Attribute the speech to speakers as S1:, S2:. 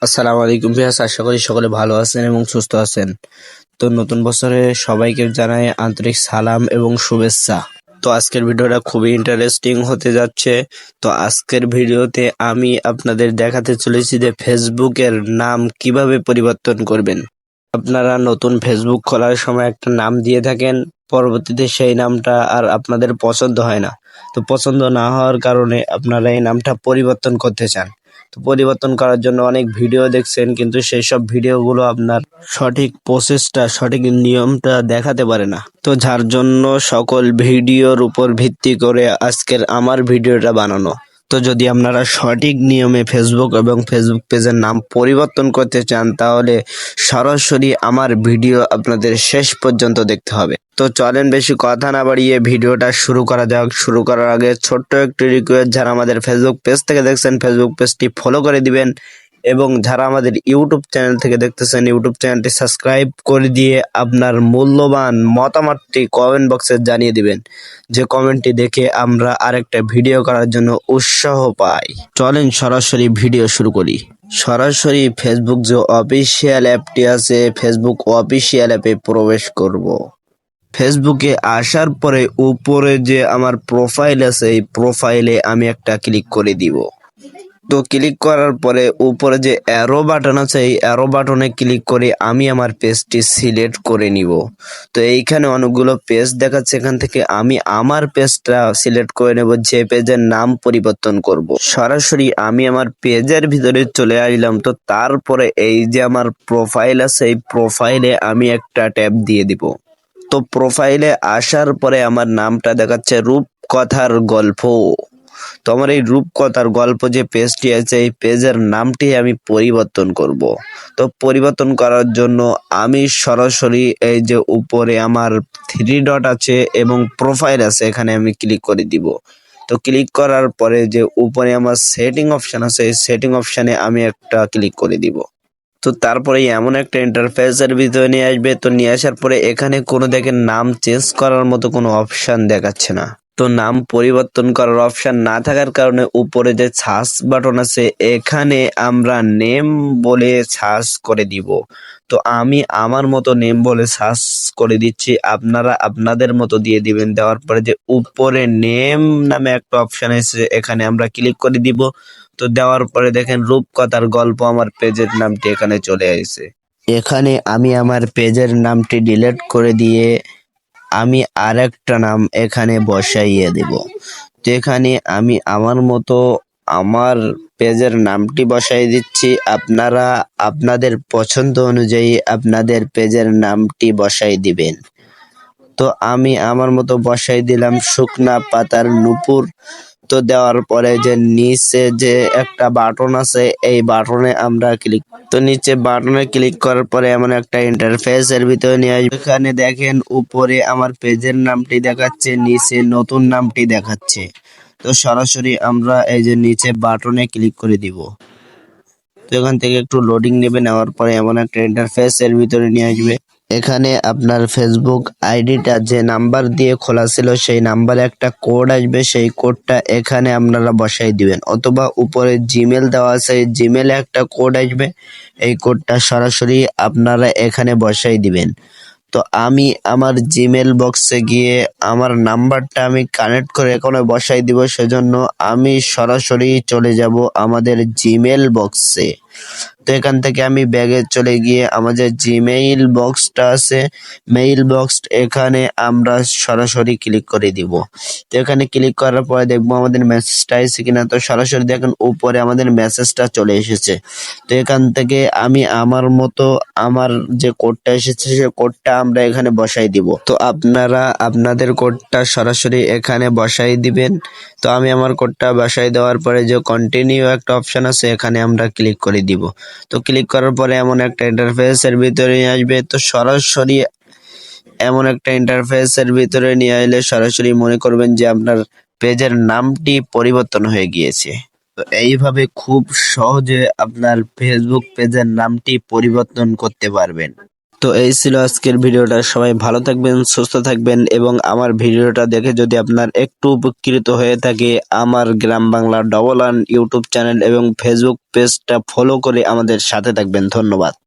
S1: আসসালামু আলাইকুম ভিউয়ার্স, আশা করি সকলে ভালো আছেন এবং সুস্থ আছেন। তো নতুন বছরে সবাইকে জানাই আন্তরিক সালাম এবং শুভেচ্ছা। তো আজকের ভিডিওটা খুবই ইন্টারেস্টিং হতে যাচ্ছে। তো আজকের ভিডিওতে আমি আপনাদের দেখাতে চলেছি যে ফেসবুকের নাম কিভাবে পরিবর্তন করবেন। আপনারা নতুন ফেসবুক খোলার সময় একটা নাম দিয়ে থাকেন, পরবর্তীতে সেই নামটা আর আপনাদের পছন্দ হয় না। তো পছন্দ না হওয়ার কারণে আপনারা এই নামটা পরিবর্তন করতে চান। তো পরিবর্তন করার জন্য অনেক ভিডিও দেখছেন, কিন্তু সেই সব ভিডিওগুলো আপনার সঠিক প্রসেসটা, সঠিক নিয়মটা দেখাতে পারে না। তো যার জন্য সকল ভিডিওর উপর ভিত্তি করে আজকের আমার ভিডিওটা বানানো। তো যদি আপনারা সঠিক নিয়মে ফেসবুক এবং ফেসবুক পেজের নাম পরিবর্তন করতে চান, তাহলে সরাসরি আমার ভিডিও আপনাদের শেষ পর্যন্ত দেখতে হবে। তো চলেন বেশি কথা না বাড়িয়ে ভিডিওটা শুরু করা যাক। শুরু করার আগে ছোট্ট একটি রিকোয়েস্ট, যারা আমাদের ফেসবুক পেজ থেকে দেখছেন ফেসবুক পেজটি ফলো করে দিবেন, এবং যারা আমাদের ইউটিউব চ্যানেল থেকে দেখতেছেন ইউটিউব চ্যানেলটি সাবস্ক্রাইব করে দিয়ে আপনার মূল্যবান মতামতটি কমেন্ট বক্সে জানিয়ে দিবেন, যে কমেন্টটি দেখে আমরা আরেকটা ভিডিও করার জন্য উৎসাহ পাই। চলেন সরাসরি ভিডিও শুরু করি। সরাসরি ফেসবুক যে অফিসিয়াল অ্যাপটি আছে, ফেসবুক অফিসিয়াল অ্যাপে প্রবেশ করব। ফেসবুকে আসার পরে উপরে যে আমার প্রোফাইল আছে, এই প্রোফাইলে আমি একটা ক্লিক করে দিব। তো ক্লিক করার পরে উপরে যে অ্যারো বাটন আছে, এই অ্যারো বাটনে ক্লিক করে আমি আমার পেজটি সিলেক্ট করে নিব। তো এইখানে অনেকগুলো পেজ দেখাচ্ছে, এখান থেকে আমি আমার পেজটা সিলেক্ট করে নেব, যে পেজের নাম পরিবর্তন করব। সরাসরি আমি আমার পেজের ভিতরে চলে আসলাম। তো তারপরে এই যে আমার প্রোফাইল আছে, এই প্রোফাইলে আমি একটা ট্যাব দিয়ে দিব। তো প্রোফাইলে আসার পরে আমার নামটা দেখাচ্ছে রূপকথার গল্প। তো আমার এই রূপকথার গল্প যে পেজটি আছে, এই পেজের নামটি আমি পরিবর্তন করব। তো পরিবর্তন করার জন্য আমি সরাসরি এই যে উপরে আমার 3 ডট আছে এবং প্রোফাইল আছে, এখানে আমি ক্লিক করে দিব। তো ক্লিক করার পরে যে উপরে আমার সেটিং অপশন আছে, এই সেটিং অপশনে আমি একটা ক্লিক করে দিব। তো তারপরে এমন একটা ইন্টারফেসের ভিতরে নিয়ে আসবে। তো নিয়ে আসার পরে এখানে কোনো দেখেন নাম চেঞ্জ করার মতো কোনো অপশন দেখাচ্ছে না। তো নাম পরিবর্তন করার অপশন না থাকার কারণে উপরে যে সার্চ বাটন আছে, এখানে আমরা নেম বলে সার্চ করে দিব। তো আমি আমার মতো নেম বলে সার্চ করে দিচ্ছি, আপনারা আপনাদের মতো দিয়ে দিবেন। দেওয়ার পরে যে উপরে নেম নামে একটা অপশন আছে, এখানে আমরা ক্লিক করে দিব। তো দেওয়ার পরে দেখেন রূপকথার গল্প আমার পেজের নামটি এখানে চলে আসছে। এখানে আমি আমার পেজের নামটি ডিলিট করে দিয়ে আমি আরেকটা নাম এখানে বসাইয়ে দেব। তো এখানে আমি আমার মতো আমার পেজের নামটি বসাই দিচ্ছি, আপনারা আপনাদের পছন্দ অনুযায়ী আপনাদের পেজের নামটি বসাই দিবেন। তো আমি আমার মতো বসাই দিলাম শুকনা পাতার নূপুর। তো দেওয়ার পরে যে নিচে যে একটা বাটন আছে, এই বাটনে আমরা ক্লিক, তো নিচে বাটনে ক্লিক করার পরে এমন একটা ইন্টারফেস এর ভিতরে নিয়ে আসবে। এখানে দেখেন উপরে আমার পেজের নামটি দেখাচ্ছে, নিচে নতুন নামটি দেখাচ্ছে। তো সরাসরি আমরা এই যে নিচে বাটনে ক্লিক করে দিব। তো এখান থেকে একটু লোডিং নেবে, নেওয়ার পরে এমন একটা ইন্টারফেস এর ভিতরে নিয়ে আসবে। এখানে আপনার ফেসবুক আইডিটা যে নাম্বার দিয়ে খোলা ছিল, সেই নাম্বারে একটা কোড আসবে, সেই কোডটা এখানে আপনারা বসাই দিবেন, অথবা উপরে জিমেল দেওয়া আছে, জিমেলে একটা কোড আসবে, এই কোডটা সরাসরি আপনারা এখানে বসাই দিবেন। তো আমি আমার জিমেল বক্সে গিয়ে আমার নাম্বারটা আমি কানেক্ট করে এখানে বসাই দিব, সেজন্য আমি সরাসরি চলে যাব আমাদের জিমেল বক্সে। তো এখান থেকে আমি ব্যাগে চলে গিয়ে আমাদের জিমেইল বক্সটা আছে, মেইল বক্স, এখানে আমরা সরাসরি ক্লিক করে দিব। তো এখানে ক্লিক করার পরে দেখবো আমাদের মেসেজটা এসেছে কিনা। তো সরাসরি দেখেন উপরে আমাদের মেসেজটা চলে এসেছে। তো এখান থেকে আমি আমার মতো আমার যে কোডটা এসেছে, সে কোডটা আমরা এখানে বসাই দিব। তো আপনারা আপনাদের কোডটা সরাসরি এখানে বসাই দিবেন। তো আমি আমার কোডটা বসাই দেওয়ার পরে যে কন্টিনিউ একটা অপশন আছে, এখানে আমরা ক্লিক করে দিব। তো ক্লিক করার পরে এমন একটা ইন্টারফেস এর ভিতরে নিয়ে আসবে। তো সরাসরি এমন একটা ইন্টারফেস এর ভিতরে নিয়ে এলে সরাসরি মনে করবেন যে আপনার পেজের নামটি পরিবর্তন হয়ে গিয়েছে। তো এইভাবে খুব সহজে আপনার ফেসবুক পেজের নামটি পরিবর্তন করতে পারবেন। তো এই ছিল আজকের ভিডিওটা। সবাই ভালো থাকবেন, সুস্থ থাকবেন এবং আমার ভিডিওটা দেখে যদি আপনার একটু উপকৃত হয়ে থাকে, আমার Gram Bangla double one YouTube channel এবং ফেসবুক পেজটা ফলো করে আমাদের সাথে থাকবেন। ধন্যবাদ।